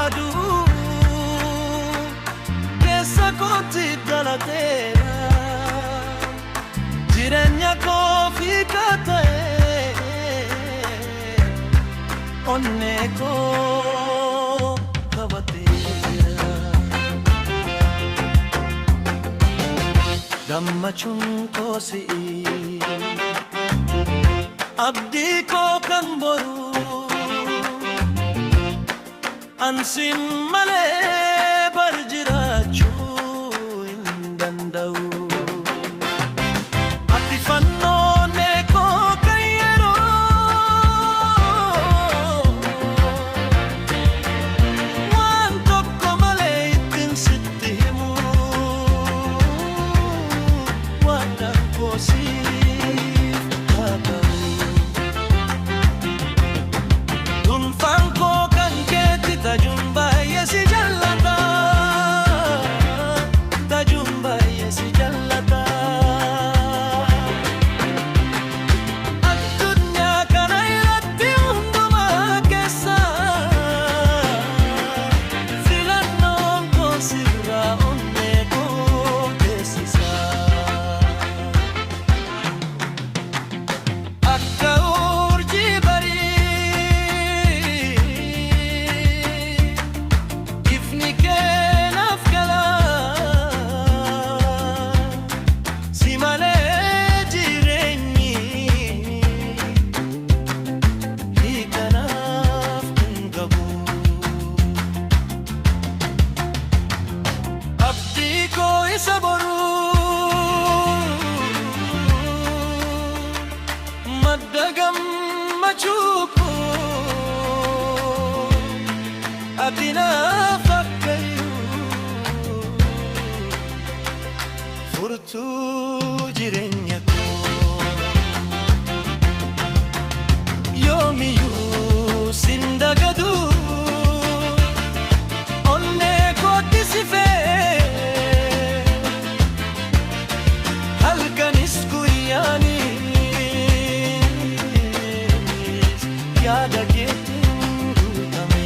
aduu keessa kootti dhalateera. Jireenya koo fi kata'ee onnee koo qabateera. Gammachuun koo si'i abdii koo kan boru ansin malee bar jiraachuu hin danda'u. Ati fannoonee koo kan yeroo waan tokko malee ittiin sitti himu waan akkoo siif taata'u. Dhuunfaan koo kan keetti tajuun baay'ee si jallata, tajuun baay'ee si jallata. Addunyaa kana irratti hundumaa keessa filannoon koo sirraa onnee koo teessisa. Akka urjii barii ifni keenaaf gala, si malee jireenyi hiikanaaf hin qabu. Abdii koo isa boruu madda gammachuu koo ati naaf akkayuu furtuu jireenya koo. Yoomiyyuu sin dagadu onnee kootti si fee halkanis guyyaanis yaada keetiin guutame.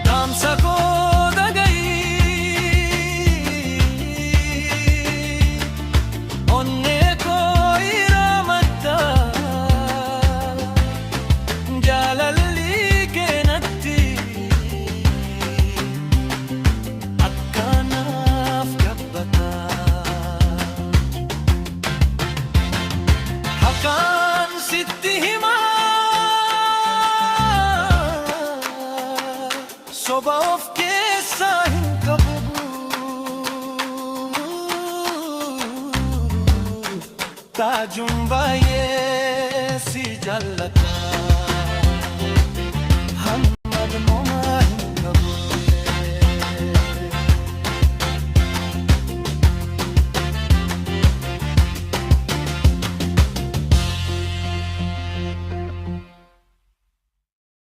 Dhaamsa koo dhaga'i, onnee koo iramadda, jaalalli kee natti akkanaaf gabbata. Akkaan sitti himaa soba of keessaa hin qabu. Tajuun baay'ee si jallata.